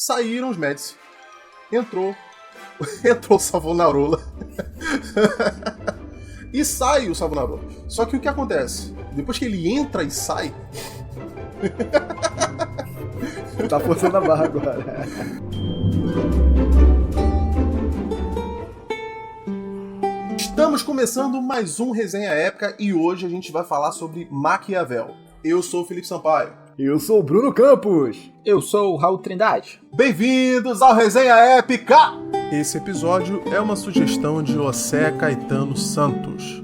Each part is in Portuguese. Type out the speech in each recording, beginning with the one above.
Saíram os Médici. Entrou o Savonarola. E sai o Savonarola. Só que o que acontece? Depois que ele entra e sai... Tá forçando a barra agora. Estamos começando mais um Resenha Épica e hoje a gente vai falar sobre Maquiavel. Eu sou o Felipe Sampaio. Eu sou o Bruno Campos. Eu sou o Raul Trindade. Bem-vindos ao Resenha Épica! Esse episódio é uma sugestão de José Caetano Santos.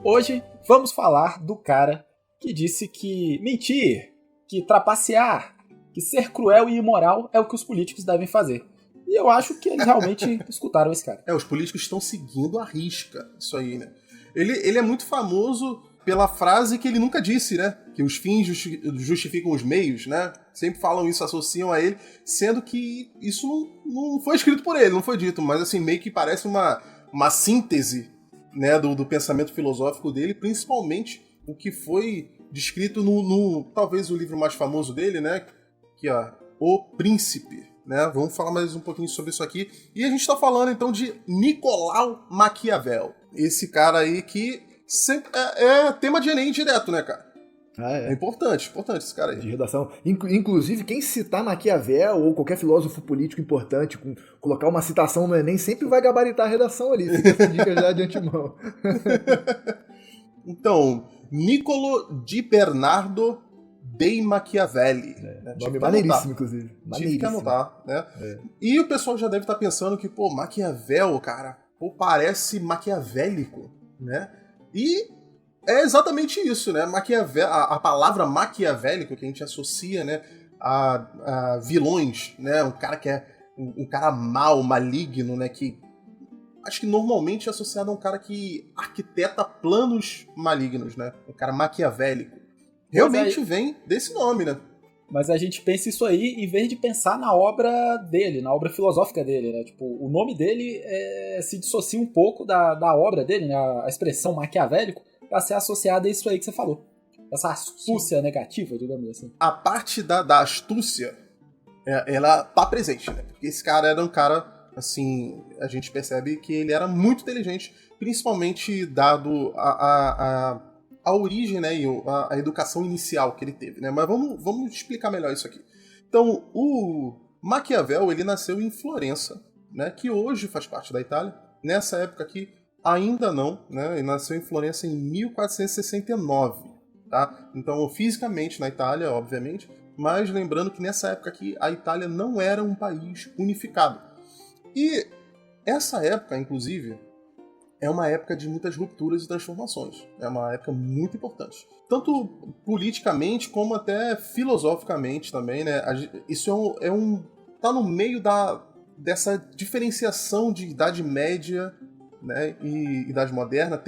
Hoje vamos falar do cara que disse que mentir, que trapacear, que ser cruel e imoral é o que os políticos devem fazer. E eu acho que eles realmente escutaram esse cara. Os políticos estão seguindo a risca isso aí, né? Ele é muito famoso pela frase que ele nunca disse, né? Que os fins justificam os meios, né? Sempre falam isso, associam a ele, sendo que isso não foi escrito por ele, não foi dito, mas assim, meio que parece uma síntese, né, do pensamento filosófico dele, principalmente o que foi descrito no talvez o livro mais famoso dele, né? Que é O Príncipe, né? Vamos falar mais um pouquinho sobre isso aqui. E a gente tá falando então de Nicolau Maquiavel. Esse cara aí que sempre é tema de Enem direto, né, cara? É importante esse cara aí. De redação. Inclusive, quem citar Maquiavel ou qualquer filósofo político importante, colocar uma citação no Enem, sempre vai gabaritar a redação ali. Fica essa dica já de antemão. Então, Niccolo di Bernardo dei Machiavelli. Nome maneiríssimo, inclusive. Tive que anotar, né? E o pessoal já deve estar pensando que, Maquiavel, cara, parece maquiavélico, né? E é exatamente isso, né? A palavra maquiavélico que a gente associa, né, a vilões, né? Um cara que é um cara mau, maligno, né? Que acho que normalmente é associado a um cara que arquiteta planos malignos, né? Um cara maquiavélico. Realmente vem desse nome, né? Mas a gente pensa isso aí em vez de pensar na obra dele, na obra filosófica dele, né? Tipo, o nome dele se dissocia um pouco da obra dele, né? A expressão maquiavélico, para ser associada a isso aí que você falou. Essa astúcia negativa, digamos assim. A parte da astúcia, ela tá presente, né? Porque esse cara era um cara, assim, a gente percebe que ele era muito inteligente, principalmente dado a origem, né, e a educação inicial que ele teve, né? Mas vamos explicar melhor isso aqui. Então, o Maquiavel, ele nasceu em Florença, né, que hoje faz parte da Itália. Nessa época aqui, ainda não, né? Ele nasceu em Florença em 1469, tá? Então, fisicamente na Itália, obviamente, mas lembrando que nessa época aqui, a Itália não era um país unificado. E essa época, inclusive, é uma época de muitas rupturas e transformações. É uma época muito importante. Tanto politicamente, como até filosoficamente também, né? Isso tá no meio dessa diferenciação de Idade Média, né, e Idade Moderna.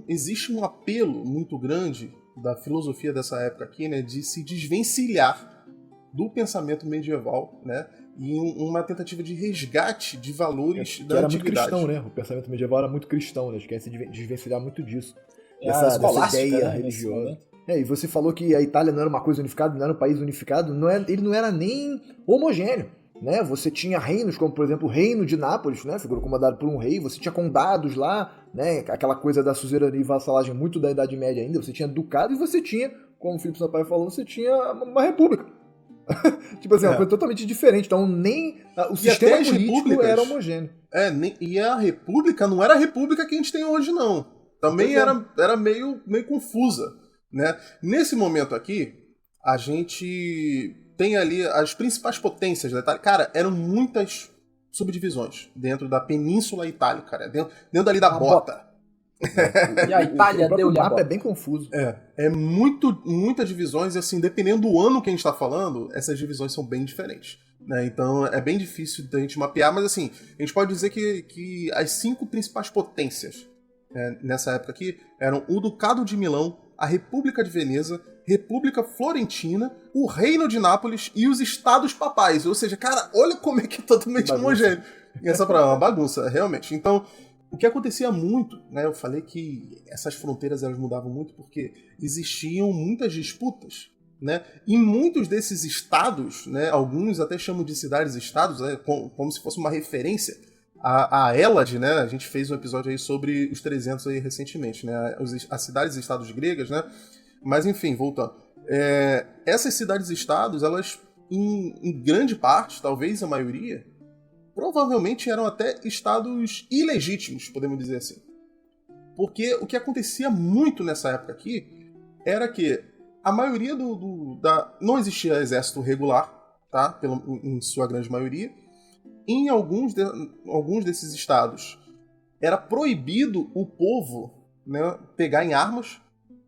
Existe um apelo muito grande da filosofia dessa época aqui, né? De se desvencilhar do pensamento medieval, né? E uma tentativa de resgate de valores da era antiguidade. Muito cristão, né? O pensamento medieval era muito cristão, né? Eles querem se desvencilhar muito disso. Dessa ideia, né, religiosa. E você falou que a Itália não era uma coisa unificada, não era um país unificado, ele não era nem homogêneo, né? Você tinha reinos, como por exemplo o reino de Nápoles, né? Figura comandado por um rei, você tinha condados lá, né? Aquela coisa da suzerania e vassalagem muito da Idade Média ainda, você tinha ducado e você tinha, como o Filipe Sampaio falou, você tinha uma república. Tipo assim, uma coisa totalmente diferente. Então, nem o sistema político era homogêneo. E a república não era a república que a gente tem hoje, não. Também era meio confusa, né? Nesse momento aqui, a gente tem ali as principais potências da Itália. Cara, eram muitas subdivisões dentro da Península Itálica, cara. Dentro ali da bota. E a Itália deu-lhe a mapa bota. é bem confuso. Muitas divisões, e assim, dependendo do ano que a gente tá falando, essas divisões são bem diferentes, né? Então é bem difícil da gente mapear, mas assim, a gente pode dizer que as 5 principais potências, né, nessa época aqui eram o Ducado de Milão, a República de Veneza, República Florentina, o Reino de Nápoles e os Estados Papais. Ou seja, cara, olha como é que é totalmente homogêneo. Essa é uma bagunça, realmente. Então, o que acontecia muito, né, eu falei que essas fronteiras elas mudavam muito porque existiam muitas disputas né? E muitos desses estados, né, alguns até chamam de cidades-estados, né, como se fosse uma referência a Hélade, né? A gente fez um episódio aí sobre os 300 aí recentemente, né? As cidades-estados gregas, né? Mas enfim, voltando. Essas cidades-estados, elas, em grande parte, talvez a maioria, provavelmente eram até estados ilegítimos, podemos dizer assim. Porque o que acontecia muito nessa época aqui era que a maioria não existia exército regular, tá? Em sua grande maioria. Em alguns desses estados era proibido o povo, né, pegar em armas.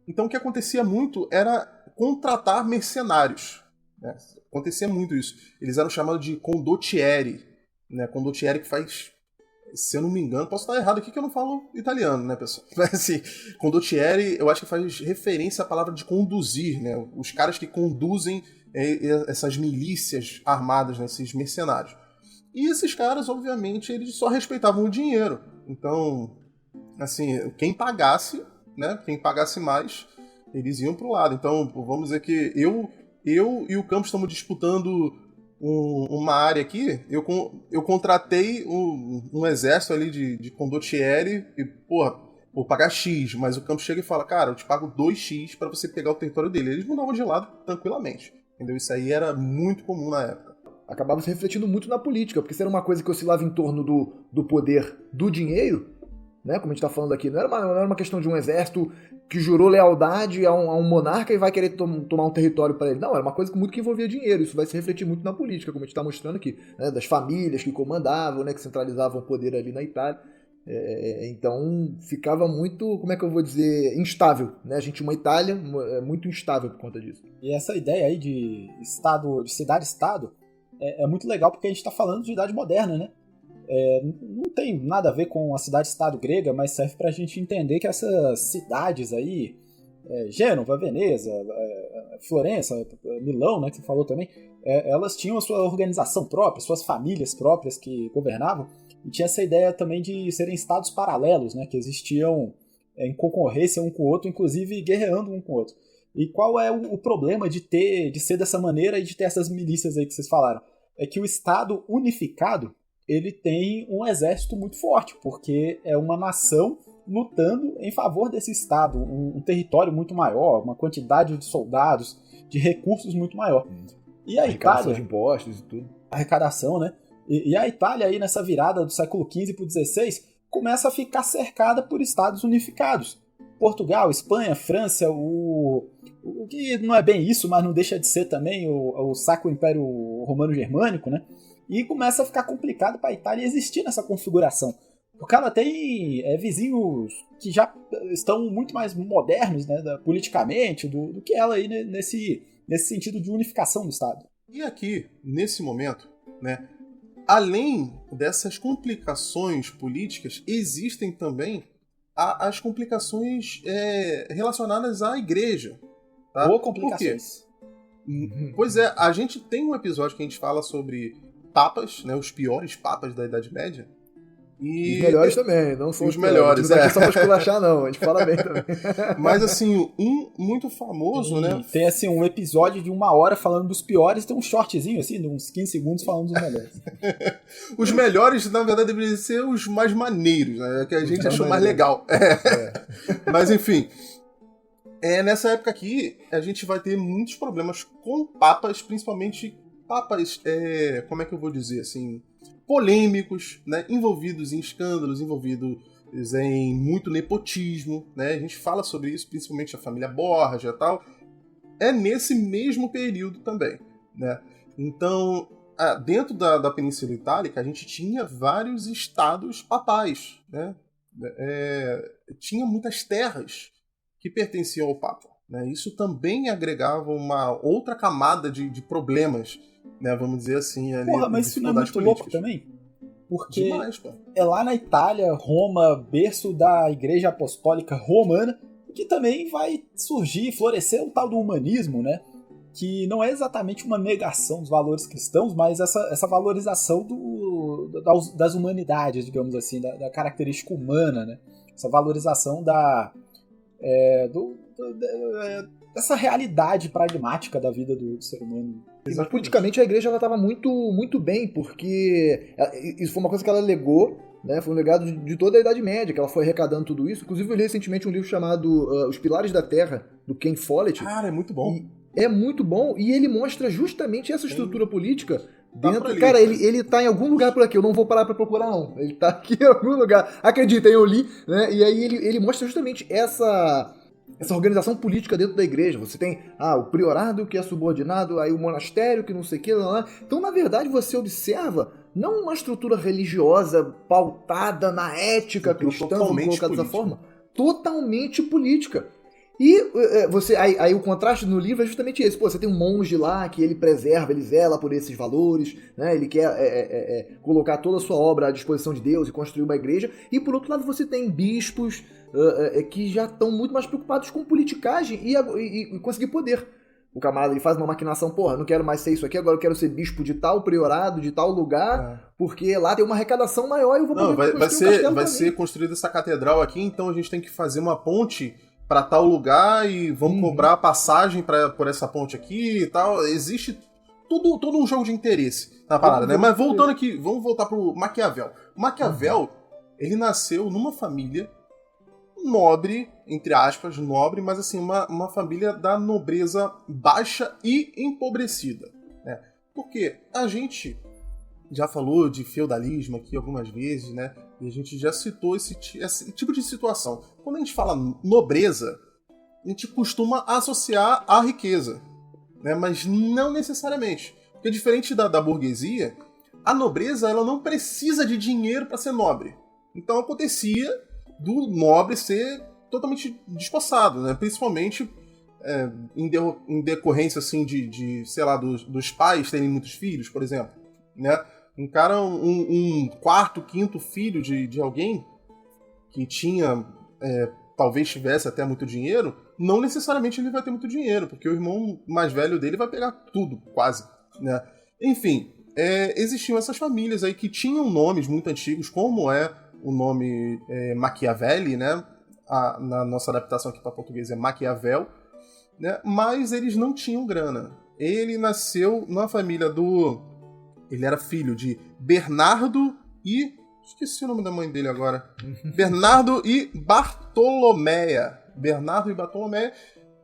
Então o que acontecia muito era contratar mercenários, né? Acontecia muito isso. Eles eram chamados de condottieri, né? Condottieri que faz, se eu não me engano, posso estar errado aqui que eu não falo italiano, né, pessoal? Mas assim, condottieri eu acho que faz referência à palavra de conduzir, né? Os caras que conduzem essas milícias armadas, né, esses mercenários. E esses caras, obviamente, eles só respeitavam o dinheiro. Então, assim, quem pagasse, né? Quem pagasse mais, eles iam pro lado. Então, vamos dizer que eu e o Campos estamos disputando uma área aqui. Eu contratei um exército ali de condottieri e, porra, vou pagar X, mas o Campos chega e fala, cara, eu te pago 2X pra você pegar o território dele. Eles mudavam de lado tranquilamente. Entendeu? Isso aí era muito comum na época. Acabava se refletindo muito na política, porque se era uma coisa que oscilava em torno do poder do dinheiro, né, como a gente está falando aqui, não era uma questão de um exército que jurou lealdade a um monarca e vai querer tomar um território para ele. Não, era uma coisa muito que envolvia dinheiro. Isso vai se refletir muito na política, como a gente está mostrando aqui, né, das famílias que comandavam, né, que centralizavam o poder ali na Itália. Então ficava muito, como é que eu vou dizer, instável, né? A gente tinha uma Itália muito instável por conta disso. E essa ideia aí de estado, de cidade-estado, é muito legal porque a gente está falando de idade moderna, né? Não tem nada a ver com a cidade-estado grega, mas serve para a gente entender que essas cidades aí, Gênova, Veneza, Florença, Milão, né, que você falou também, elas tinham a sua organização própria, suas famílias próprias que governavam, e tinha essa ideia também de serem estados paralelos, né, que existiam em concorrência um com o outro, inclusive guerreando um com o outro. E qual é o problema de ser dessa maneira e de ter essas milícias aí que vocês falaram? É que o Estado unificado, ele tem um exército muito forte, porque é uma nação lutando em favor desse Estado, um território muito maior, uma quantidade de soldados, de recursos muito maior. E a arrecadação Itália, de impostos e tudo. Arrecadação, né? E a Itália aí nessa virada do século XV para o XVI começa a ficar cercada por estados unificados. Portugal, Espanha, França, o que não é bem isso, mas não deixa de ser também o Sacro Império Romano-Germânico, né? E começa a ficar complicado para a Itália existir nessa configuração. Porque ela tem vizinhos que já estão muito mais modernos, né, politicamente do que ela aí nesse sentido de unificação do Estado. E aqui, nesse momento, né, além dessas complicações políticas, existem também as complicações relacionadas à igreja. Tá? Ou complicações. Pois é, a gente tem um episódio que a gente fala sobre papas, né, os piores papas da Idade Média. E os melhores também, não são os melhores. Não é só pra esculachar, não, a gente fala bem também. Mas assim, um muito famoso, né? Tem assim um episódio de 1 hora falando dos piores, tem um shortzinho assim, de uns 15 segundos falando dos melhores. Os melhores, na verdade, deveriam ser os mais maneiros, né? Que a gente achou mais legal. Mas enfim. Nessa época aqui, a gente vai ter muitos problemas com papas, principalmente papas, como é que eu vou dizer, assim, polêmicos, né, envolvidos em escândalos, envolvidos em muito nepotismo, né, a gente fala sobre isso, principalmente a família Borgia e tal, nesse mesmo período também, né. Então, dentro da Península Itálica, a gente tinha vários estados papais, né, tinha muitas terras que pertenciam ao Papa, né, isso também agregava uma outra camada de problemas, né, vamos dizer assim, ali. Porra, mas isso não é muito louco também? Porque demais, pô. É lá na Itália, Roma, berço da Igreja Apostólica Romana, que também vai surgir e florescer o tal do humanismo, né? Que não é exatamente uma negação dos valores cristãos, mas essa valorização das humanidades, digamos assim, da característica humana, né? Essa valorização dessa realidade pragmática da vida do ser humano. Mas politicamente a igreja estava muito, muito bem, porque isso foi uma coisa que ela legou, né? Foi um legado de toda a Idade Média, que ela foi arrecadando tudo isso. Inclusive eu li recentemente um livro chamado Os Pilares da Terra, do Ken Follett. Cara, é muito bom. É muito bom, e ele mostra justamente essa estrutura política dentro... ali, cara, ele tá em algum lugar por aqui, eu não vou parar pra procurar não. Ele tá aqui em algum lugar. Acreditem, eu li, né? E aí ele mostra justamente essa organização política dentro da igreja. Você tem o priorado que é subordinado, aí o monastério que não sei o que, lá. Então, na verdade, você observa não uma estrutura religiosa pautada na ética cristã, vamos colocar dessa forma, totalmente política. E aí o contraste no livro é justamente esse. Pô, você tem um monge lá que ele preserva, ele zela por esses valores, né? Ele quer colocar toda a sua obra à disposição de Deus e construir uma igreja. E por outro lado você tem bispos que já estão muito mais preocupados com politicagem e conseguir poder. O camarada ele faz uma maquinação, porra, não quero mais ser isso aqui, agora eu quero ser bispo de tal priorado, de tal lugar, porque lá tem uma arrecadação maior e eu vou poder construir vai ser construída essa catedral aqui, então a gente tem que fazer uma ponte para tal lugar e vamos cobrar a passagem por essa ponte aqui e tal. Existe todo um jogo de interesse na parada, né? Mas voltando aqui, vamos voltar pro Maquiavel. O Maquiavel, ele nasceu numa família nobre, entre aspas, nobre, mas assim, uma família da nobreza baixa e empobrecida, né? Porque a gente já falou de feudalismo aqui algumas vezes, né? E a gente já citou esse tipo de situação. Quando a gente fala nobreza, a gente costuma associar à riqueza, né? Mas não necessariamente. Porque diferente da burguesia, a nobreza ela não precisa de dinheiro para ser nobre. Então acontecia do nobre ser totalmente despossado, né? Principalmente em decorrência assim, sei lá, dos pais terem muitos filhos, por exemplo, né? Um cara, um quarto, quinto filho de alguém que tinha, talvez tivesse até muito dinheiro, não necessariamente ele vai ter muito dinheiro, porque o irmão mais velho dele vai pegar tudo, quase, né? Enfim, existiam essas famílias aí que tinham nomes muito antigos, como o nome Machiavelli, né? Na nossa adaptação aqui para português é Maquiavel, né? Mas eles não tinham grana. Ele nasceu na família ele era filho de Bernardo e... esqueci o nome da mãe dele agora. Bernardo e Bartolomé.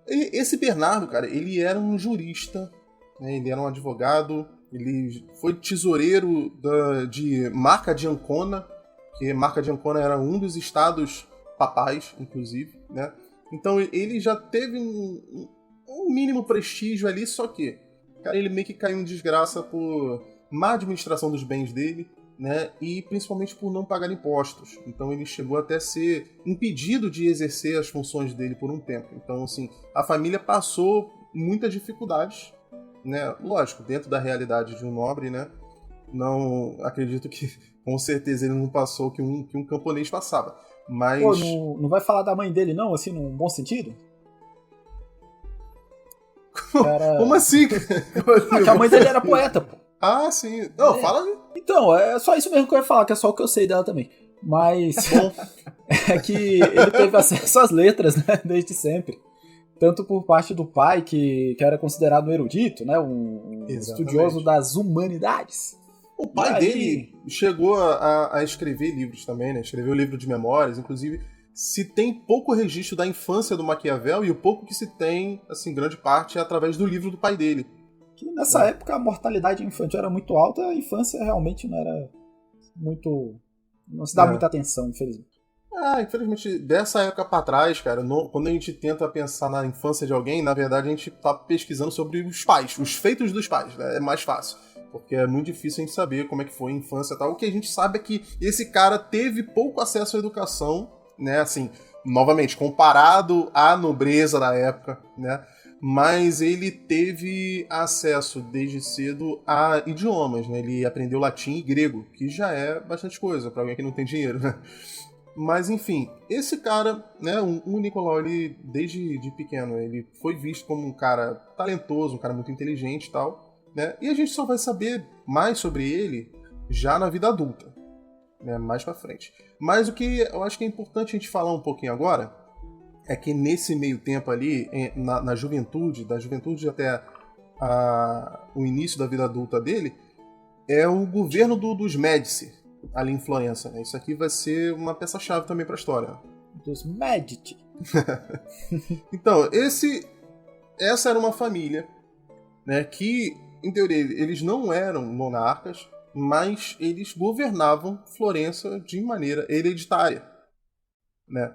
E esse Bernardo, cara, ele era um jurista, né? Ele era um advogado, ele foi tesoureiro de Marca de Ancona, que Marca de Ancona era um dos estados papais, inclusive, né? Então ele já teve um mínimo prestígio ali, só que, cara, ele meio que caiu em desgraça por má administração dos bens dele, né, e principalmente por não pagar impostos. Então ele chegou até a ser impedido de exercer as funções dele por um tempo. Então, assim, a família passou muitas dificuldades, né, lógico, dentro da realidade de um nobre, né, não acredito que, com certeza, ele não passou o que um camponês passava. Mas... Pô, não vai falar da mãe dele, não, assim, num bom sentido? Cara... Como assim? Que a mãe dele era poeta, pô. Ah, sim. Não, fala. Então, é só isso mesmo que eu ia falar, que é só o que eu sei dela também. Mas é que ele teve acesso às letras, né, desde sempre. Tanto por parte do pai, que era considerado um erudito, né, um estudioso das humanidades. O pai dele chegou a escrever livros também, né? Escreveu livro de memórias, inclusive se tem pouco registro da infância do Maquiavel e o pouco que se tem, assim, grande parte é através do livro do pai dele. Que nessa época a mortalidade infantil era muito alta, a infância realmente não era muito... não se dá muita atenção, infelizmente. Infelizmente, dessa época pra trás, cara, quando a gente tenta pensar na infância de alguém, na verdade a gente tá pesquisando sobre os pais, os feitos dos pais, né? É mais fácil. Porque é muito difícil a gente saber como é que foi a infância e tal. O que a gente sabe é que esse cara teve pouco acesso à educação, né? Assim, novamente, comparado à nobreza da época, né? Mas ele teve acesso desde cedo a idiomas, né? Ele aprendeu latim e grego, que já é bastante coisa para alguém que não tem dinheiro, né? Mas enfim, esse cara, né, o Nicolau, ele desde pequeno, ele foi visto como um cara talentoso, um cara muito inteligente e tal, né? E a gente só vai saber mais sobre ele já na vida adulta, né? Mais pra frente. Mas o que eu acho que é importante a gente falar um pouquinho agora é que nesse meio tempo ali, na juventude, da juventude até o início da vida adulta dele, é o governo dos Médici, ali em Florença. Né? Isso aqui vai ser uma peça-chave também para a história. Dos Médici. Então, essa era uma família, né, que, em teoria, eles não eram monarcas, mas eles governavam Florença de maneira hereditária. Né?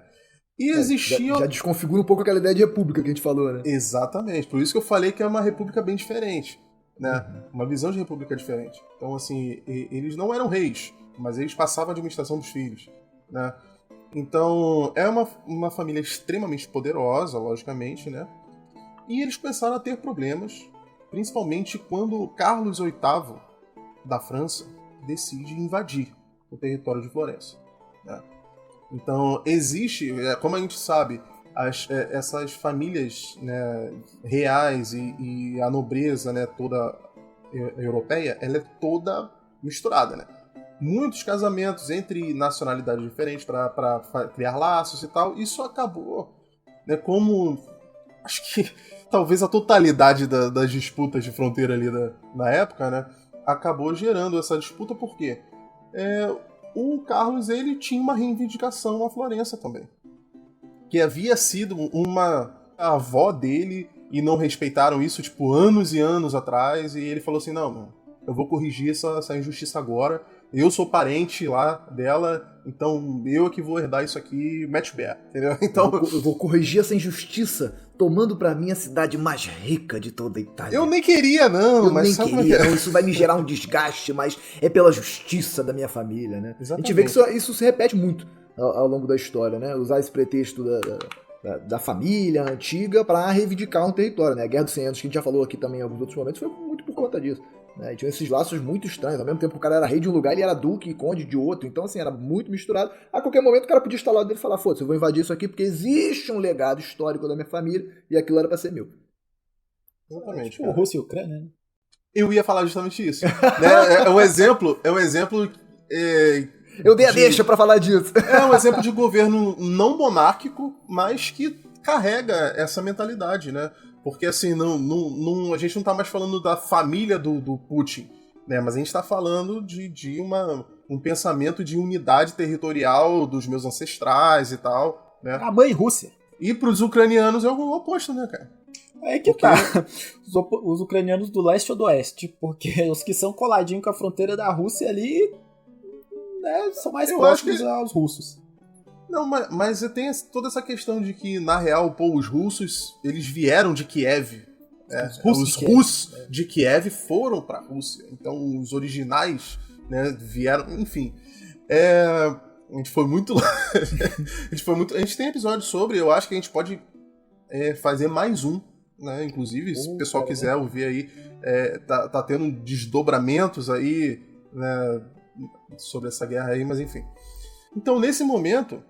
E existia... Já desconfigura um pouco aquela ideia de república que a gente falou, né? Exatamente. Por isso que eu falei que é uma república bem diferente. Né? Uma visão de república diferente. Então, assim, eles não eram reis, mas eles passavam a administração dos filhos. Né? Então, é uma família extremamente poderosa, logicamente, né? E eles começaram a ter problemas, principalmente quando Carlos VIII da França decide invadir o território de Florença. Né? Então, existe, como a gente sabe, essas famílias, né, reais e a nobreza, né, toda europeia, ela é toda misturada, né? Muitos casamentos entre nacionalidades diferentes para criar laços e tal. Isso acabou, né, como... Acho que talvez a totalidade das disputas de fronteira ali na época, né, acabou gerando essa disputa porque o Carlos, ele tinha uma reivindicação a Florença também. Que havia sido uma avó dele e não respeitaram isso, tipo, anos e anos atrás. E ele falou assim, não, eu vou corrigir essa injustiça agora. Eu sou parente lá dela, então eu é que vou herdar isso aqui, mete o pé, entendeu? Então, eu vou corrigir essa injustiça tomando pra mim a cidade mais rica de toda a Itália. Eu nem queria, não. Eu mas nem queria, não. Isso vai me gerar um desgaste, mas é pela justiça da minha família, né? Exatamente. A gente vê que isso se repete muito ao longo da história, né? Usar esse pretexto da família antiga para reivindicar um território, né? A Guerra dos 100 Anos, que a gente já falou aqui também em alguns outros momentos, foi muito por conta disso. Né? E tinha esses laços muito estranhos. Ao mesmo tempo que o cara era rei de um lugar, ele era duque e conde de outro. Então, assim, era muito misturado. A qualquer momento o cara podia estar lá dele e falar, foda-se, eu vou invadir isso aqui porque existe um legado histórico da minha família e aquilo era pra ser meu. Exatamente. Tipo, Rússia e Ucrânia, né? Eu ia falar justamente isso. Né? É um exemplo... Eu dei a deixa pra falar disso. É um exemplo de governo não monárquico, mas que carrega essa mentalidade, né? Porque, assim, a gente não tá mais falando da família do Putin, né? Mas a gente tá falando de um pensamento de unidade territorial dos meus ancestrais e tal, né? A mãe Rússia. E pros ucranianos é o oposto, né, cara? É que tá. Os ucranianos do leste ou do oeste, porque os que são coladinhos com a fronteira da Rússia ali, né, são mais próximos aos russos. Não, mas tem toda essa questão de que, na real, os russos, eles vieram de Kiev. Os russos de Kiev foram pra Rússia. Então, os originais, né, vieram... Enfim, a gente foi muito... a gente tem episódio sobre, eu acho que a gente pode fazer mais um, né? Inclusive, se o pessoal quiser ouvir aí, tá tendo desdobramentos aí, né, sobre essa guerra aí, mas enfim. Então, nesse momento,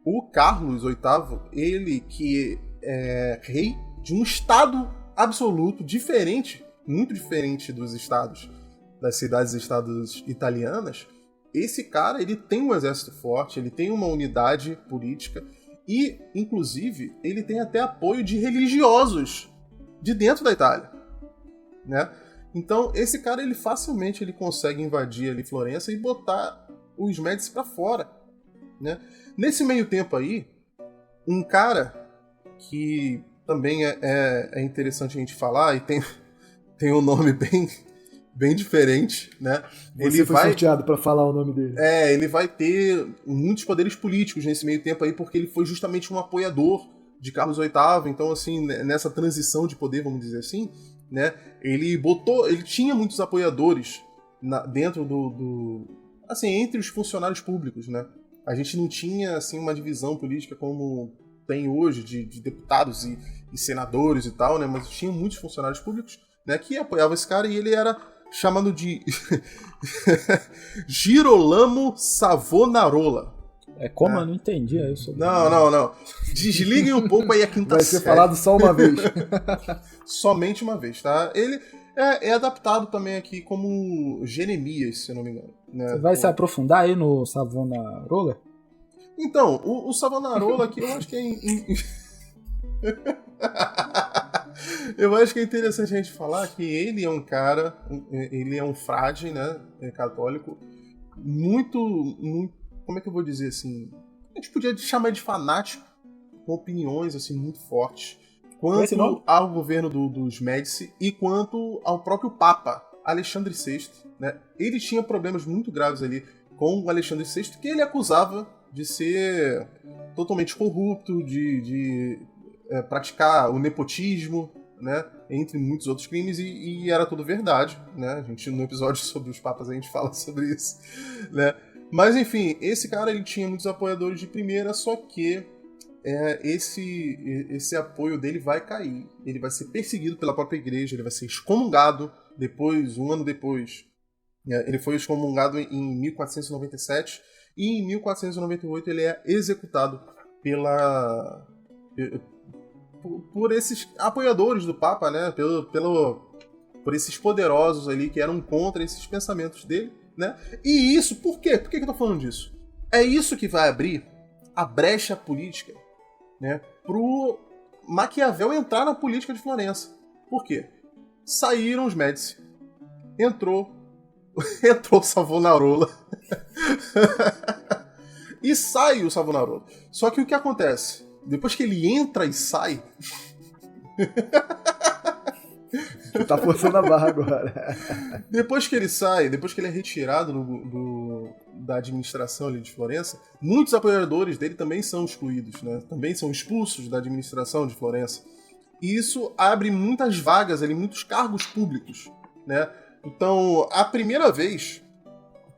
o Carlos VIII, ele que é rei de um estado absoluto, diferente, muito diferente dos estados, das cidades-estados italianas, esse cara, ele tem um exército forte, ele tem uma unidade política e, inclusive, ele tem até apoio de religiosos de dentro da Itália, né? Então, esse cara, ele facilmente consegue invadir ali Florença e botar os Médici pra fora, né? Nesse meio tempo aí, um cara que também é interessante a gente falar e tem um nome bem diferente, né? Ele foi sorteado pra falar o nome dele. Ele vai ter muitos poderes políticos nesse meio tempo aí, porque ele foi justamente um apoiador de Carlos VIII. Então, assim, nessa transição de poder, vamos dizer assim, né? Ele tinha muitos apoiadores dentro assim, entre os funcionários públicos, né? A gente não tinha, assim, uma divisão política como tem hoje, de deputados e senadores e tal, né? Mas tinha muitos funcionários públicos, né, que apoiavam esse cara, e ele era chamado de Girolamo Savonarola. Como? Eu não entendi isso. Não. Desliguem um pouco aí a quinta série. Vai ser falado só uma vez. Somente uma vez, tá? Ele é adaptado também aqui como Jeremias, se eu não me engano. Né? Você vai se aprofundar aí no Savonarola? Então, o Savonarola aqui eu acho que eu acho que é interessante a gente falar que ele é um cara, ele é um frade, né, católico, muito, como é que eu vou dizer assim, a gente podia chamar de fanático, com opiniões assim muito fortes, quanto ao governo dos Médici e quanto ao próprio Papa, Alexandre VI, né? Ele tinha problemas muito graves ali com o Alexandre VI, que ele acusava de ser totalmente corrupto, de praticar o nepotismo, né, entre muitos outros crimes, e era tudo verdade, né? A gente, no episódio sobre os papas, a gente fala sobre isso, né? Mas, enfim, esse cara, ele tinha muitos apoiadores de primeira, só que esse apoio dele vai cair. Ele vai ser perseguido pela própria igreja, ele vai ser excomungado depois, um ano depois. Ele foi excomungado em 1497, e em 1498 ele é executado por esses apoiadores do Papa, né? Por esses poderosos ali que eram contra esses pensamentos dele, né? E isso, por quê? Por que eu tô falando disso? É isso que vai abrir a brecha política, né, pro Maquiavel entrar na política de Florença. Por quê? Saíram os Médici, entrou o Savonarola e sai o Savonarola. Só que o que acontece? Depois que ele entra e sai... Tu tá forçando a barra agora. Depois que ele sai, depois que ele é retirado da administração ali de Florença, muitos apoiadores dele também são excluídos, né? Também são expulsos da administração de Florença. E isso abre muitas vagas ali, muitos cargos públicos, né? Então, a primeira vez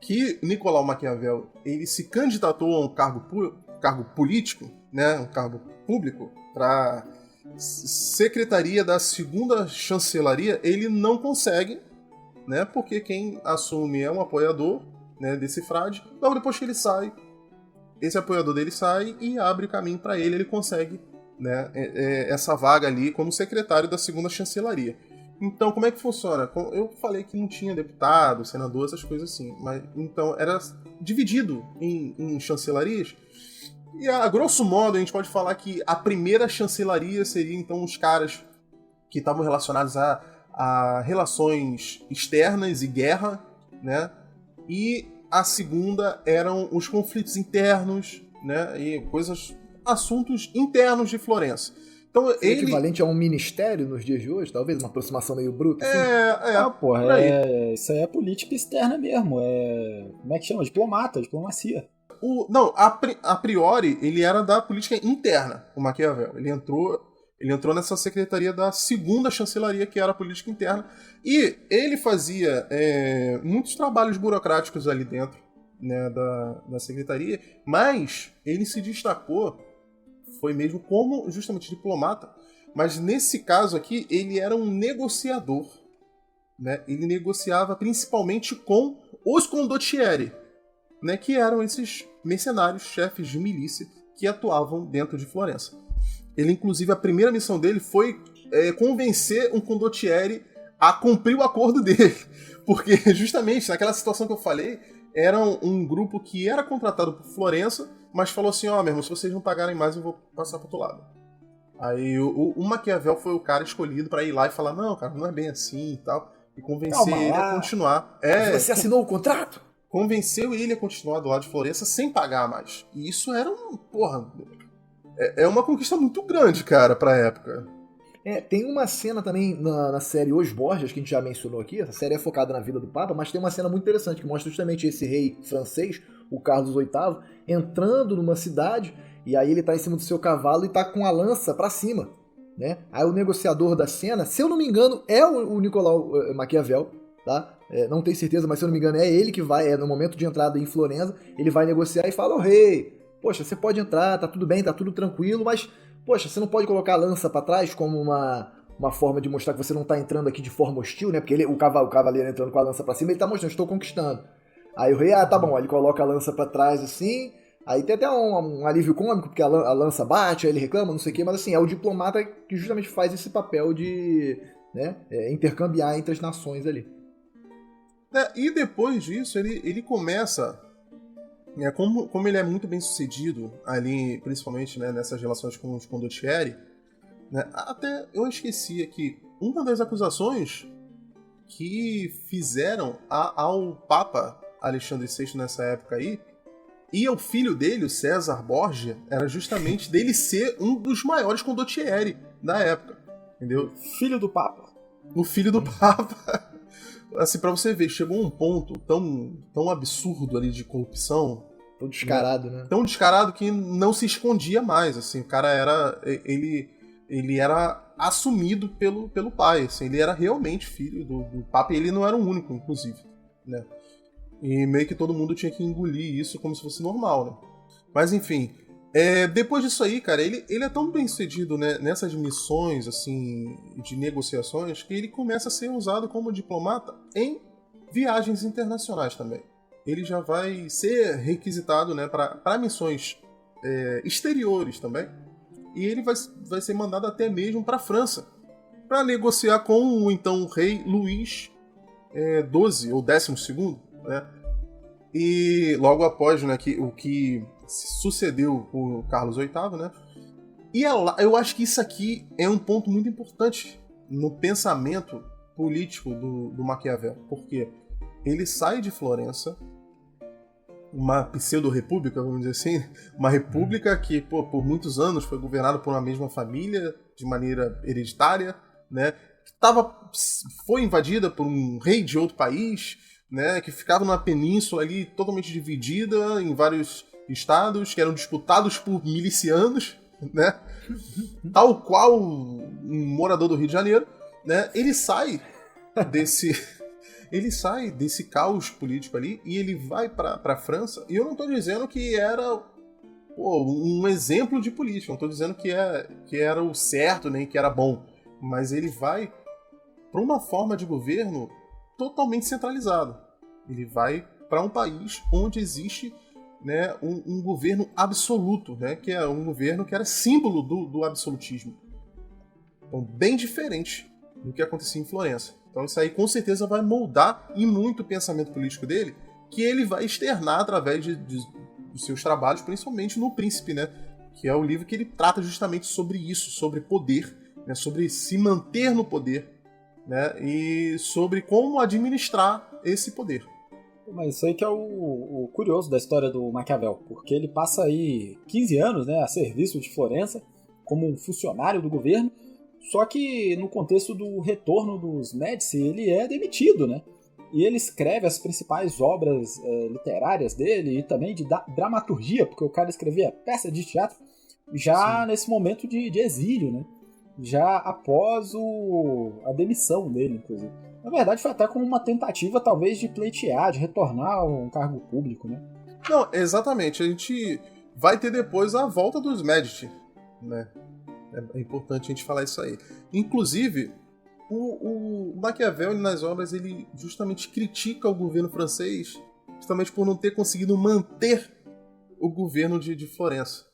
que Nicolau Maquiavel ele se candidatou a um cargo político, né? Um cargo público, para secretaria da segunda chancelaria, ele não consegue, né? Porque quem assume é um apoiador, né, desse frade. Logo depois que ele sai, esse apoiador dele sai e abre caminho para ele. Ele consegue, né, essa vaga ali como secretário da segunda chancelaria. Então, como é que funciona? Eu falei que não tinha deputado, senador, essas coisas assim. Mas então era dividido em chancelarias. E a grosso modo, a gente pode falar que a primeira chancelaria seria, então, os caras que estavam relacionados a relações externas e guerra, né? E a segunda eram os conflitos internos, né? E assuntos internos de Florença. Então, equivalente a um ministério nos dias de hoje, talvez? Uma aproximação meio bruta, assim? Porra, isso aí é política externa mesmo. Como é que chama? Diplomacia. Não, a priori, ele era da política interna, o Maquiavel. Ele entrou nessa secretaria da segunda chancelaria, que era a política interna, e ele fazia muitos trabalhos burocráticos ali dentro, né, da secretaria, mas ele se destacou, foi mesmo como justamente diplomata, mas nesse caso aqui, ele era um negociador, né? Ele negociava principalmente com os condottieri, né, que eram esses mercenários, chefes de milícia que atuavam dentro de Florença. Ele, inclusive, a primeira missão dele foi convencer um condottieri a cumprir o acordo dele. Porque, justamente, naquela situação que eu falei, era um grupo que era contratado por Florença, mas falou assim, meu irmão, se vocês não pagarem mais, eu vou passar pro outro lado. Aí o Maquiavel foi o cara escolhido para ir lá e falar, não, cara, não é bem assim e tal, e convencer ele a continuar. Você assinou o contrato? Convenceu ele a continuar do lado de Florença sem pagar mais. E isso era é uma conquista muito grande, cara, pra época. Tem uma cena também na série Os Borgias, que a gente já mencionou aqui. Essa série é focada na vida do Papa, mas tem uma cena muito interessante que mostra justamente esse rei francês, o Carlos VIII, entrando numa cidade, e aí ele tá em cima do seu cavalo e tá com a lança pra cima, né? Aí o negociador da cena, se eu não me engano, é o Nicolau Maquiavel, tá? Não tenho certeza, mas se eu não me engano é ele que vai, no momento de entrada em Florença, ele vai negociar e fala, rei, poxa, você pode entrar, tá tudo bem, tá tudo tranquilo, mas, poxa, você não pode colocar a lança pra trás como uma forma de mostrar que você não tá entrando aqui de forma hostil, né? Porque o cavaleiro entrando com a lança pra cima, ele tá mostrando, estou conquistando. Aí o rei, tá bom, ele coloca a lança pra trás assim, aí tem até um alívio cômico, porque a lança bate, aí ele reclama, não sei o quê, mas assim, é o diplomata que justamente faz esse papel de, né, intercambiar entre as nações ali. E depois disso, ele começa Como ele é muito bem sucedido ali, principalmente, né, nessas relações com os condottieri, né, até eu esqueci aqui, uma das acusações que fizeram ao Papa Alexandre VI nessa época aí, e ao filho dele, o César Borgia, era justamente dele ser um dos maiores condottieri da época, entendeu? Filho do Papa. O filho do Papa. Assim, pra você ver, chegou um ponto tão absurdo ali de corrupção. Tão descarado, né? Tão descarado que não se escondia mais, assim. O cara era... Ele era assumido pelo pai, assim. Ele era realmente filho do Papa, e ele não era o único, inclusive, né? E meio que todo mundo tinha que engolir isso como se fosse normal, né? Mas, enfim... depois disso aí, cara, ele é tão bem sucedido, né, nessas missões assim, de negociações, que ele começa a ser usado como diplomata em viagens internacionais também. Ele já vai ser requisitado, né, para missões exteriores também. E ele vai ser mandado até mesmo para a França, para negociar com o então rei Luís XII, ou 12º, né? E logo após, né, o que sucedeu o Carlos VIII, né? E eu acho que isso aqui é um ponto muito importante no pensamento político do Maquiavel, porque ele sai de Florença, uma pseudo-república, vamos dizer assim, uma república que por muitos anos foi governada por uma mesma família, de maneira hereditária, né? Foi invadida por um rei de outro país, né, que ficava numa península ali totalmente dividida em vários estados que eram disputados por milicianos, né, tal qual um morador do Rio de Janeiro, né, ele sai desse caos político ali e ele vai para a França. E eu não estou dizendo que era um exemplo de política, não estou dizendo que era o certo nem que era bom, mas ele vai para uma forma de governo totalmente centralizado. Ele vai para um país onde existe, né, um governo absoluto, né, que é um governo que era símbolo do absolutismo. Então, bem diferente do que acontecia em Florença. Então, isso aí com certeza vai moldar e muito o pensamento político dele, que ele vai externar através dos seus trabalhos, principalmente no Príncipe, né, que é o livro que ele trata justamente sobre isso, sobre poder, né, sobre se manter no poder, né, e sobre como administrar esse poder. Mas isso aí que é o curioso da história do Maquiavel, porque ele passa aí 15 anos, né, a serviço de Florença, como um funcionário do governo, só que no contexto do retorno dos Médici, ele é demitido, né? E ele escreve as principais obras literárias dele e também de dramaturgia, porque o cara escrevia peça de teatro já Sim. nesse momento de exílio, né? Já após a demissão dele, inclusive. Na verdade, foi até como uma tentativa, talvez, de pleitear, de retornar a um cargo público, né? Não, exatamente. A gente vai ter depois a volta dos Médici, né? É importante a gente falar isso aí. Inclusive, o Maquiavel, nas obras, ele justamente critica o governo francês justamente por não ter conseguido manter o governo de Florença.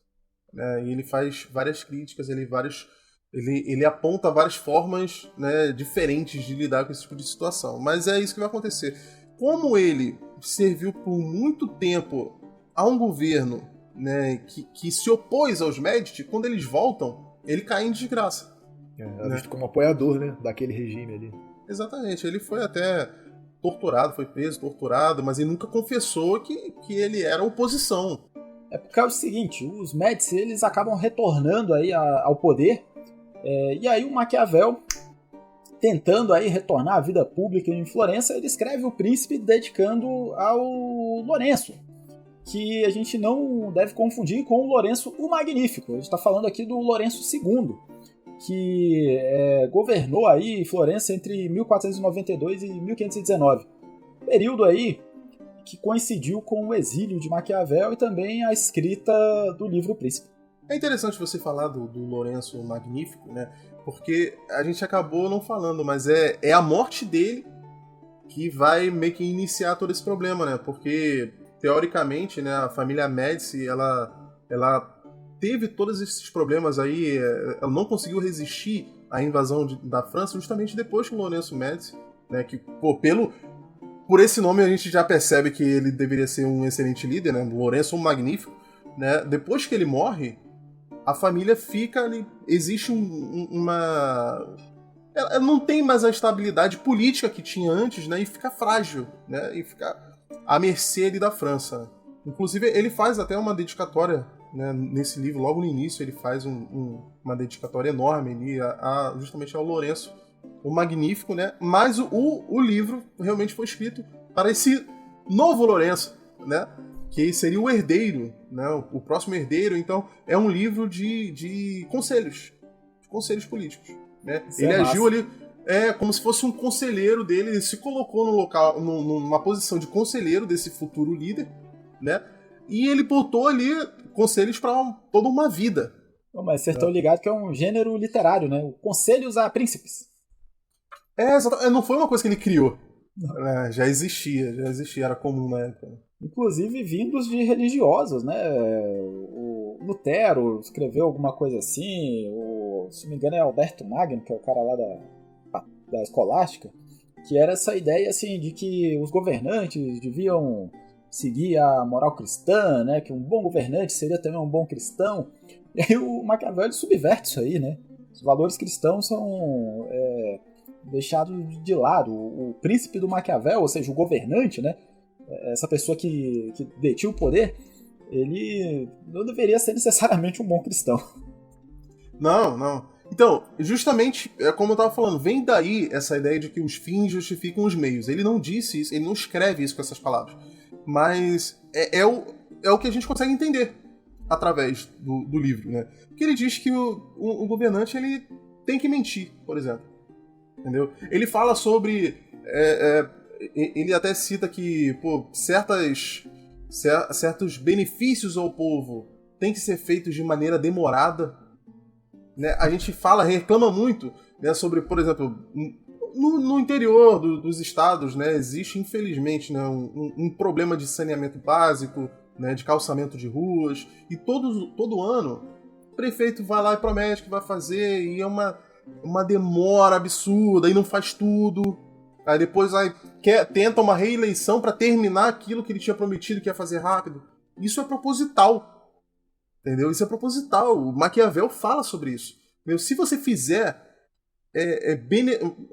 Né? E ele faz várias críticas, ele aponta várias formas, né, diferentes de lidar com esse tipo de situação. Mas é isso que vai acontecer. Como ele serviu por muito tempo a um governo, né, que se opôs aos Médici, quando eles voltam, ele cai em desgraça. É visto como apoiador, né, daquele regime ali. Exatamente. Ele foi até torturado, foi preso, torturado, mas ele nunca confessou que ele era oposição. É porque é o seguinte, os Médici, eles acabam retornando aí ao poder. E aí o Maquiavel, tentando aí retornar à vida pública em Florença, ele escreve O Príncipe dedicando ao Lourenço, que a gente não deve confundir com o Lourenço o Magnífico. A gente está falando aqui do Lourenço II, que governou aí Florença entre 1492 e 1519. Período aí que coincidiu com o exílio de Maquiavel e também a escrita do livro O Príncipe. É interessante você falar do Lourenço Magnífico, né? Porque a gente acabou não falando, mas é a morte dele que vai meio que iniciar todo esse problema, né? Porque, teoricamente, né, a família Médici, ela teve todos esses problemas aí, ela não conseguiu resistir à invasão da França justamente depois que o Lourenço Médici, né, que, por por esse nome a gente já percebe que ele deveria ser um excelente líder, né? Lourenço um magnífico, né? Depois que ele morre, a família fica ali, existe uma... Ela não tem mais a estabilidade política que tinha antes, né? E fica frágil, né? E fica à mercê ali da França. Inclusive, ele faz até uma dedicatória, né? Nesse livro, logo no início, ele faz uma dedicatória enorme ali, justamente ao Lourenço, o Magnífico, né? Mas o livro realmente foi escrito para esse novo Lourenço, né? Que seria o herdeiro, né? O próximo herdeiro. Então, é um livro de conselhos políticos, né? Ele agiu ali como se fosse um conselheiro dele, ele se colocou no local, numa posição de conselheiro desse futuro líder, né? E ele botou ali conselhos para toda uma vida. Mas vocês estão ligados que é um gênero literário, né? O Conselhos a Príncipes. Não foi uma coisa que ele criou. Já existia, era comum na época. Inclusive vindos de religiosos, né? O Lutero escreveu alguma coisa assim, se não me engano é Alberto Magno, que é o cara lá da Escolástica, que era essa ideia assim, de que os governantes deviam seguir a moral cristã, né? Que um bom governante seria também um bom cristão. E aí o Maquiavel subverte isso aí, né? Os valores cristãos são deixados de lado. O príncipe do Maquiavel, ou seja, o governante, né? Essa pessoa que detinha o poder, ele não deveria ser necessariamente um bom cristão. Não. Então, justamente, como eu estava falando, vem daí essa ideia de que os fins justificam os meios. Ele não disse isso, ele não escreve isso com essas palavras. Mas é o que a gente consegue entender através do livro, né? Porque ele diz que o governante ele tem que mentir, por exemplo. Entendeu? Ele fala sobre... ele até cita que certos benefícios ao povo têm que ser feitos de maneira demorada, né? A gente reclama muito, né, sobre, por exemplo, no interior dos estados, né, existe infelizmente, né, um problema de saneamento básico, né, de calçamento de ruas, e todo ano o prefeito vai lá e promete que vai fazer, e é uma demora absurda, e não faz tudo. Aí depois tenta uma reeleição para terminar aquilo que ele tinha prometido que ia fazer rápido. Isso é proposital. Entendeu? Isso é proposital. O Maquiavel fala sobre isso. Se você fizer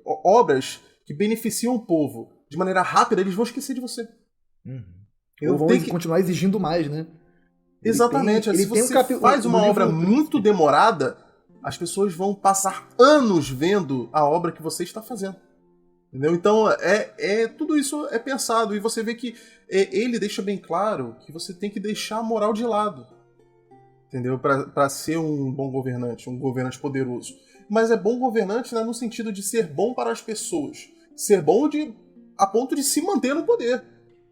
obras que beneficiam o povo de maneira rápida, eles vão esquecer de você. Ou vão continuar exigindo mais, né? Exatamente. Se você faz uma obra muito demorada, as pessoas vão passar anos vendo a obra que você está fazendo. Entendeu? Então, tudo isso é pensado. E você vê que ele deixa bem claro que você tem que deixar a moral de lado. Entendeu? Para ser um bom governante, um governante poderoso. Mas é bom governante, né, no sentido de ser bom para as pessoas. Ser bom a ponto de se manter no poder.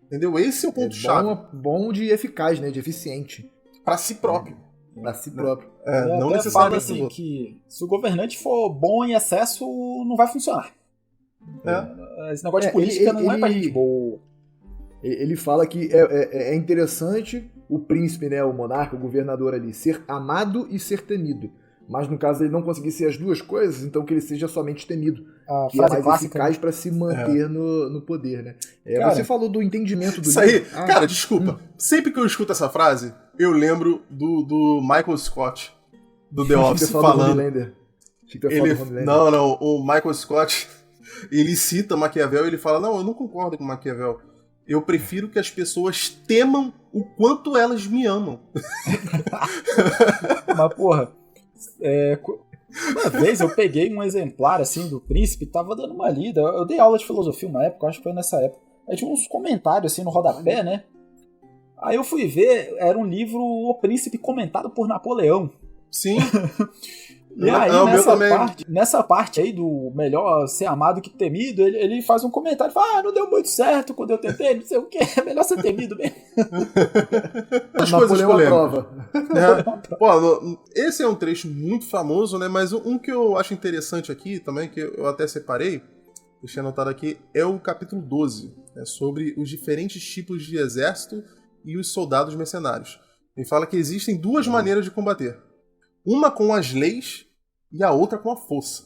Entendeu? Esse é o ponto-chave. Bom de eficaz, né? De eficiente. Para si próprio. Para si próprio. Não necessariamente assim, que se o governante for bom em excesso, não vai funcionar. Esse negócio de política não é pra gente boa. Ele fala que é interessante o príncipe, né, o monarca, o governador ali, ser amado e ser temido. Mas no caso ele não conseguir ser as duas coisas, então que ele seja somente temido. Que é mais clássica, eficaz para se manter no poder, né? Cara, você falou do entendimento do isso livro. Aí, cara, desculpa. Sempre que eu escuto essa frase, eu lembro do Michael Scott, do The Office, falando. Não, o Michael Scott, ele cita Maquiavel e ele fala, não, eu não concordo com Maquiavel. Eu prefiro que as pessoas temam o quanto elas me amam. Mas, porra, uma vez eu peguei um exemplar, assim, do Príncipe, tava dando uma lida. Eu dei aula de filosofia uma época, acho que foi nessa época. Aí tinha uns comentários, assim, no rodapé, né? Aí eu fui ver, era um livro O Príncipe comentado por Napoleão. Sim. E aí, nessa parte aí do melhor ser amado que temido, ele faz um comentário, fala, não deu muito certo quando eu tentei, não sei o que, é melhor ser temido mesmo. As coisas polêmicas. Esse é um trecho muito famoso, né? Mas um que eu acho interessante aqui também, que eu até separei, deixei anotado aqui, é o capítulo 12, né, sobre os diferentes tipos de exército e os soldados mercenários. Ele fala que existem duas maneiras de combater. Uma com as leis e a outra com a força.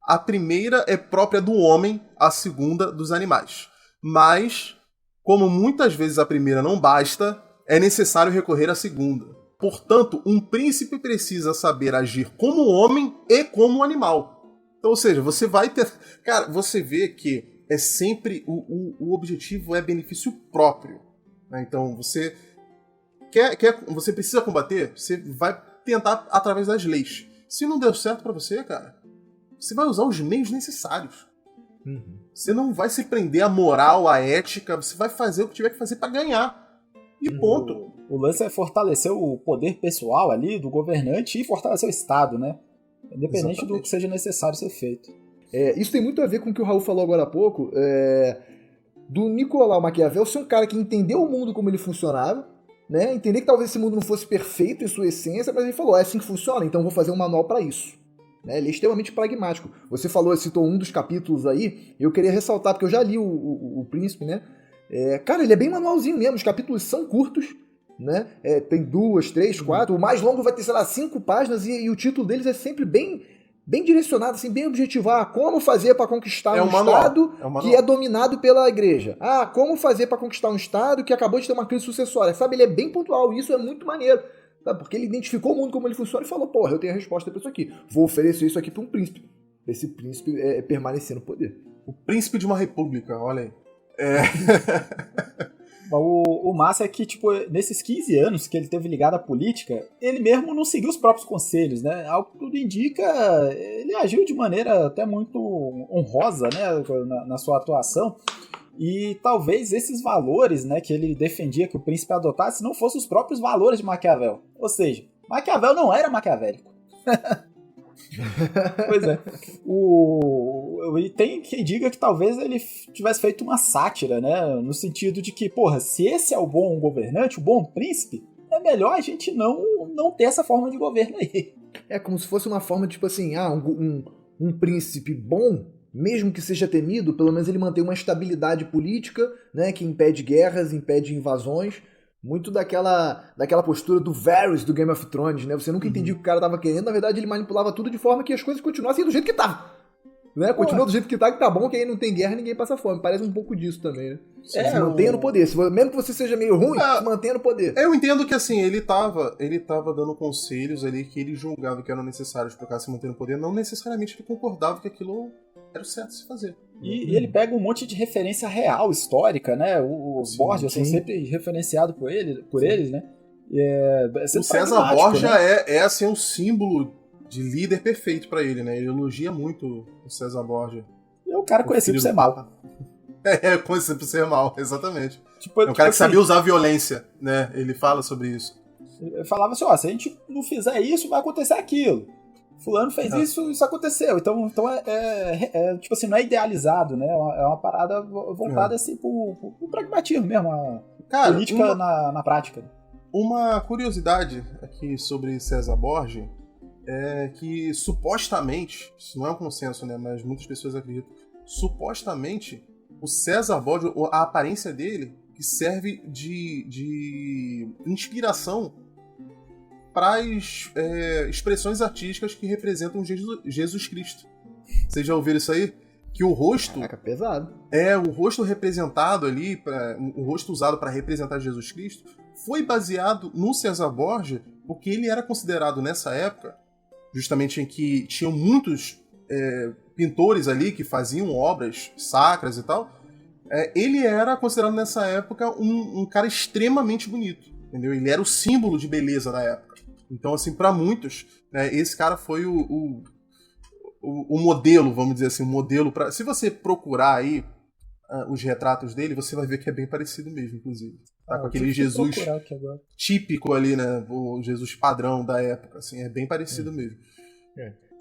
A primeira é própria do homem, a segunda dos animais. Mas, como muitas vezes a primeira não basta, é necessário recorrer à segunda. Portanto, um príncipe precisa saber agir como homem e como animal. Então, ou seja, você vai ter... Cara, você vê que é sempre... O objetivo é benefício próprio. Né? Então, você você precisa combater, você vai tentar através das leis. Se não deu certo pra você, cara, você vai usar os meios necessários. Uhum. Você não vai se prender à moral, à ética, você vai fazer o que tiver que fazer pra ganhar. E ponto. O lance é fortalecer o poder pessoal ali do governante e fortalecer o Estado, né? Independente Exatamente. do que seja necessário ser feito. Isso tem muito a ver com o que o Raul falou agora há pouco, do Nicolau Maquiavel ser um cara que entendeu o mundo como ele funcionava, né? Entender que talvez esse mundo não fosse perfeito em sua essência, mas ele falou, é assim que funciona, então vou fazer um manual para isso. Né? Ele é extremamente pragmático. Você citou um dos capítulos aí, eu queria ressaltar, porque eu já li o Príncipe, né? Cara, ele é bem manualzinho mesmo, os capítulos são curtos, né? Tem 2, 3, 4, o mais longo vai ter, sei lá, 5 páginas e o título deles é sempre bem direcionado, assim, bem objetivo. Como fazer para conquistar um Estado que é dominado pela igreja? Como fazer para conquistar um Estado que acabou de ter uma crise sucessória? Sabe, ele é bem pontual, e isso é muito maneiro. Sabe? Porque ele identificou o mundo como ele funciona e falou, porra, eu tenho a resposta para isso aqui. Vou oferecer isso aqui para um príncipe. Esse príncipe permanecer no poder. O príncipe de uma república, olha aí. O massa é que, tipo, nesses 15 anos que ele teve ligado à política, ele mesmo não seguiu os próprios conselhos, né? Ao que tudo indica, ele agiu de maneira até muito honrosa, né, na sua atuação. E talvez esses valores, né, que ele defendia que o príncipe adotasse não fossem os próprios valores de Maquiavel. Ou seja, Maquiavel não era maquiavélico. Pois é. E tem quem diga que talvez ele tivesse feito uma sátira, né? No sentido de que, porra, se esse é o bom governante, o bom príncipe, é melhor a gente não ter essa forma de governo aí. É como se fosse uma forma, tipo assim, um príncipe bom, mesmo que seja temido, pelo menos ele mantém uma estabilidade política, né? Que impede guerras, impede invasões. Muito daquela postura do Varys do Game of Thrones, né? Você nunca entendia o que o cara tava querendo, na verdade ele manipulava tudo de forma que as coisas continuassem do jeito que tava. Né? Continua do jeito que tá bom, que aí não tem guerra, ninguém passa fome. Parece um pouco disso também, né? Se mantenha no poder. Mesmo que você seja meio ruim, se mantenha no poder. Eu entendo que, assim, ele tava dando conselhos ali que ele julgava que eram necessários para o cara se manter no poder. Não necessariamente ele concordava que aquilo era o certo de se fazer. E ele pega um monte de referência real, histórica, né? Os Borgia são sempre referenciados por eles, né? O César Borgia, né? Assim, um símbolo de líder perfeito pra ele, né? Ele elogia muito o César Borgia. É um cara conhecido por ser mal. Conhecido por ser mal, exatamente. É um cara que sabia usar a violência, né? Ele fala sobre isso. Ele falava assim, se a gente não fizer isso, vai acontecer aquilo. Fulano fez isso aconteceu. Então tipo assim, não é idealizado, né? É uma parada voltada assim pro pragmatismo mesmo, a política na prática. Uma curiosidade aqui sobre César Borgia é que supostamente, isso não é um consenso, né? Mas muitas pessoas acreditam, supostamente o César Borgia, a aparência dele, que serve de inspiração para as expressões artísticas que representam Jesus Cristo. Vocês já ouviram isso aí? Que o rosto... Caraca, pesado. O rosto representado ali, o rosto usado para representar Jesus Cristo, foi baseado no César Borgia, porque ele era considerado nessa época, justamente em que tinham muitos pintores ali que faziam obras sacras e tal, ele era considerado nessa época um cara extremamente bonito, entendeu? Ele era o símbolo de beleza da época. Então, assim, para muitos, né, esse cara foi o modelo, vamos dizer assim, o modelo para... Se você procurar aí os retratos dele, você vai ver que é bem parecido mesmo, inclusive. Tá com aquele Jesus típico ali, né? O Jesus padrão da época, assim, é bem parecido mesmo.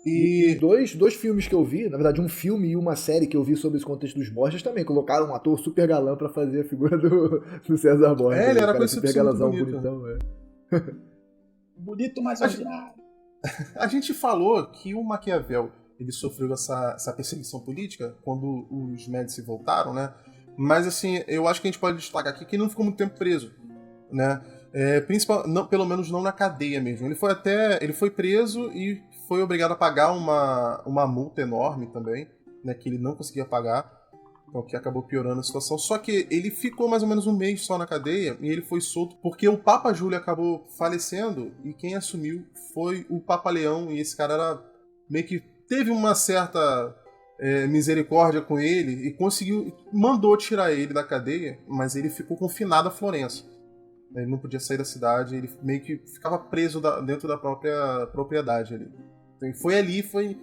E dois filmes que eu vi, na verdade um filme e uma série que eu vi sobre esse contexto dos Borgias também, colocaram um ator super galã pra fazer a figura do César Borgia. Ele era conhecido super galãzão, bonitão, Bonito, mas ordinário. A gente falou que o Maquiavel ele sofreu essa perseguição política quando os Médici voltaram, né? Mas, assim, eu acho que a gente pode destacar aqui que ele não ficou muito tempo preso, né? Pelo menos não na cadeia mesmo. Ele foi preso e foi obrigado a pagar uma multa enorme também, né? Que ele não conseguia pagar. o que acabou piorando a situação. Só que ele ficou mais ou menos um mês só na cadeia e ele foi solto porque o Papa Júlio acabou falecendo e quem assumiu foi o Papa Leão, e esse cara era meio que teve uma certa misericórdia com ele e mandou tirar ele da cadeia, mas ele ficou confinado a Florença. Ele não podia sair da cidade, ele meio que ficava preso dentro da própria propriedade ali. Então, foi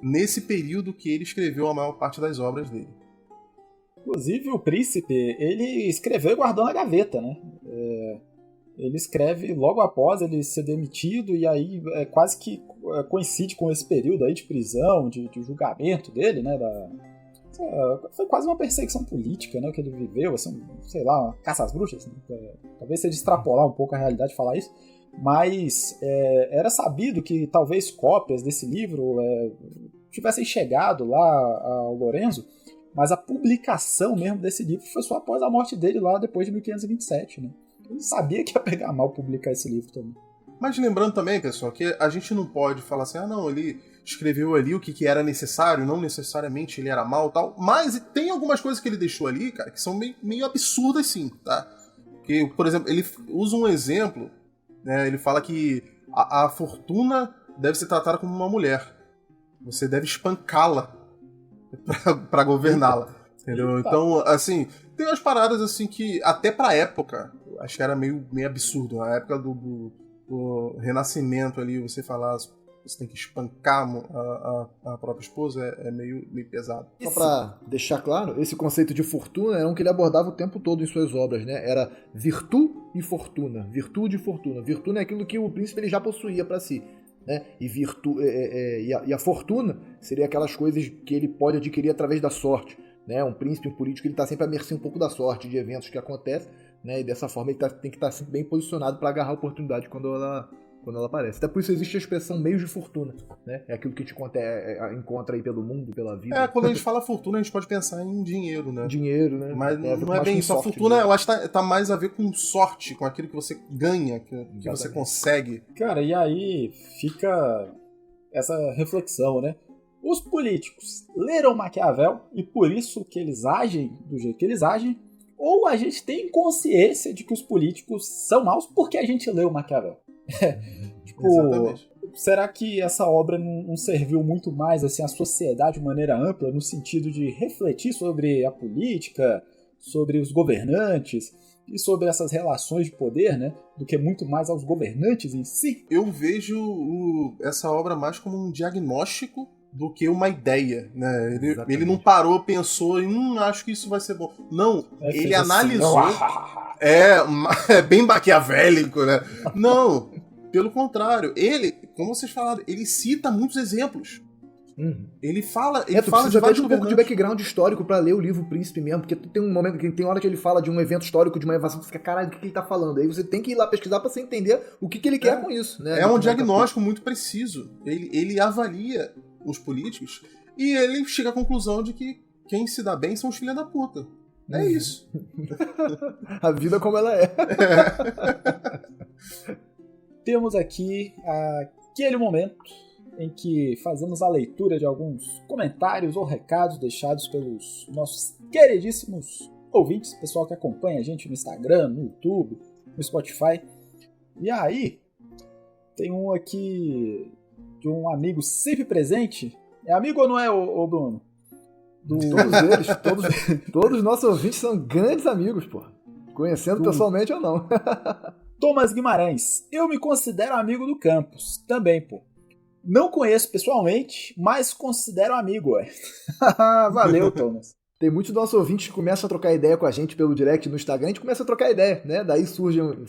nesse período que ele escreveu a maior parte das obras dele. Inclusive, o Príncipe, ele escreveu e guardou na gaveta, né? Ele escreve logo após ele ser demitido, e aí quase que coincide com esse período aí de prisão, de julgamento dele, né? Foi quase uma perseguição política, né? Que ele viveu, assim, sei lá, uma caça às bruxas. Né? Talvez seja extrapolar um pouco a realidade de falar isso, mas era sabido que talvez cópias desse livro tivessem chegado lá ao Lorenzo, mas a publicação mesmo desse livro foi só após a morte dele lá depois de 1527, né? Ele sabia que ia pegar mal publicar esse livro também. Mas lembrando também, pessoal, que a gente não pode falar assim, não, ele escreveu ali o que era necessário, não necessariamente ele era mal e tal, mas tem algumas coisas que ele deixou ali, cara, que são meio absurdas sim, tá? Porque, por exemplo, ele usa um exemplo, né, ele fala que a fortuna deve ser tratada como uma mulher. Você deve espancá-la pra governá-la, entendeu? Então, assim, tem umas paradas assim que, até pra época, acho que era meio absurdo. Na época do Renascimento ali, você falar você tem que espancar a própria esposa é meio pesado. Só pra deixar claro, esse conceito de fortuna era um que ele abordava o tempo todo em suas obras, né? Era virtu e fortuna. Virtude e fortuna. Virtuna é aquilo que o príncipe ele já possuía pra si. Né? E a fortuna seria aquelas coisas que ele pode adquirir através da sorte, né? Um príncipe, um político, ele está sempre à mercê um pouco da sorte, de eventos que acontecem, né? E dessa forma ele tem que estar sempre bem posicionado para agarrar a oportunidade quando ela aparece. Até por isso existe a expressão meios de fortuna, né? É aquilo que a gente encontra aí pelo mundo, pela vida. Quando a gente fala fortuna, a gente pode pensar em dinheiro, né? Dinheiro, né? Mas não é bem isso. A fortuna, ela tá mais a ver com sorte, com aquilo que você ganha, que você consegue. Cara, e aí fica essa reflexão, né? Os políticos leram Maquiavel e por isso que eles agem do jeito que eles agem, ou a gente tem consciência de que os políticos são maus porque a gente leu Maquiavel? Exatamente. Será que essa obra não serviu muito mais assim, à sociedade de maneira ampla, no sentido de refletir sobre a política, sobre os governantes e sobre essas relações de poder, né, do que muito mais aos governantes em si? Eu vejo essa obra mais como um diagnóstico do que uma ideia, né? Ele não parou, pensou e acho que isso vai ser bom. Não, ele analisou. É bem maquiavélico, né? Não, pelo contrário. Ele, como vocês falaram, ele cita muitos exemplos. Ele fala de vários um pouco de background histórico pra ler o livro Príncipe mesmo, porque tem um momento que tem hora que ele fala de um evento histórico, de uma invasão, você fica, caralho, o que ele tá falando? Aí você tem que ir lá pesquisar pra você entender o que ele quer com isso, né? É um diagnóstico muito preciso. Ele avalia os políticos e ele chega à conclusão de que quem se dá bem são os filhos da puta. É isso. A vida como ela é. Temos aqui aquele momento em que fazemos a leitura de alguns comentários ou recados deixados pelos nossos queridíssimos ouvintes, pessoal que acompanha a gente no Instagram, no YouTube, no Spotify. E aí, tem um aqui de um amigo sempre presente. É amigo ou não é, ô Bruno? Todos eles, todos os nossos ouvintes são grandes amigos, pô. Conhecendo pessoalmente ou não. Thomas Guimarães. Eu me considero amigo do Campos. Também, pô. Não conheço pessoalmente, mas considero amigo, ué. Valeu, Thomas. Tem muitos nossos ouvintes que começam a trocar ideia com a gente pelo direct no Instagram, a gente começa a trocar ideia, né? Daí surgem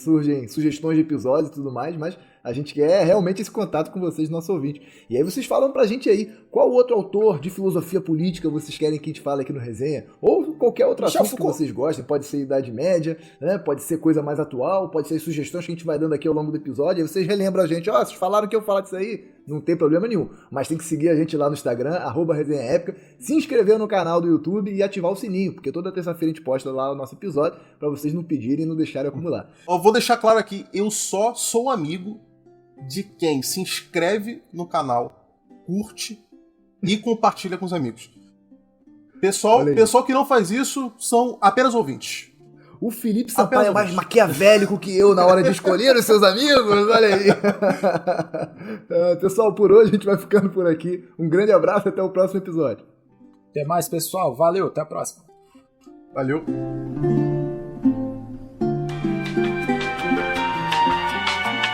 sugestões de episódios e tudo mais, mas a gente quer realmente esse contato com vocês, nossos ouvintes. E aí vocês falam pra gente aí, qual outro autor de filosofia política vocês querem que a gente fale aqui no Resenha? Ou qualquer outro assunto que vocês gostem, pode ser Idade Média, né? Pode ser coisa mais atual, pode ser sugestões que a gente vai dando aqui ao longo do episódio, aí vocês relembram a gente, vocês falaram que eu falar disso aí, não tem problema nenhum, mas tem que seguir a gente lá no Instagram, @resenhaépica, se inscrever no canal do YouTube e ativar o sininho, porque toda terça-feira a gente posta lá o nosso episódio, pra vocês não pedirem e não deixarem acumular. Eu vou deixar claro aqui, eu só sou amigo de quem se inscreve no canal, curte e compartilha com os amigos. Pessoal que não faz isso são apenas ouvintes. O Felipe Sampaio é mais maquiavélico que eu na hora de escolher os seus amigos, olha aí. Pessoal, por hoje a gente vai ficando por aqui. Um grande abraço e até o próximo episódio. Até mais, pessoal. Valeu, até a próxima. Valeu.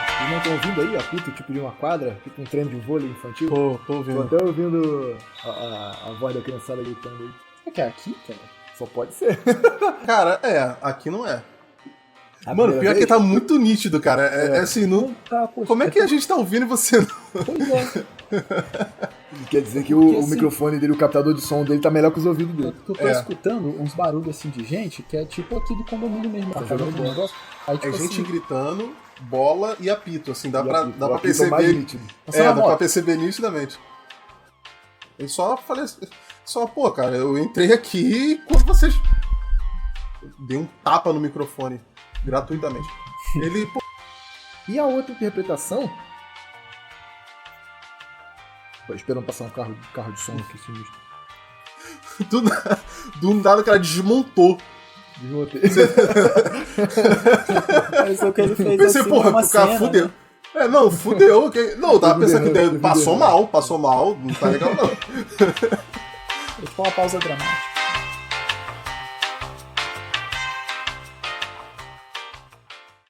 Vocês não estão ouvindo aí o apito tipo de uma quadra? Tipo um treino de vôlei infantil? Tô ouvindo. Tô até ouvindo a voz da criançada gritando aí. Será que é aqui, cara? Só pode ser. Cara, aqui não é. Mano, pior que tá muito nítido, cara. É assim, não. Como é que a gente tá ouvindo e você não? Pois é. Quer dizer que o microfone dele, o captador de som dele tá melhor que os ouvidos dele. Eu tô escutando uns barulhos assim de gente que é tipo aqui do condomínio mesmo. Tá jogando um negócio. Aí, tipo, gente assim, gritando, bola e apito, assim, dá pra Mais perceber. nítido. Dá pra perceber nitidamente. Eu só falei assim, pô, cara, eu entrei aqui quando vocês. Dei um tapa no microfone, gratuitamente. Ele, pô. E a outra interpretação. Tô esperando passar um carro de som aqui, sinistro. Do nada o cara desmontou. Desmontei. Pareceu que ele fez Pensei, assim, porra, uma o cara cena, fudeu. né? Não, fudeu. Não, eu tava pensando que fudeu, passou mal, não tá legal não. Tipo uma pausa dramática.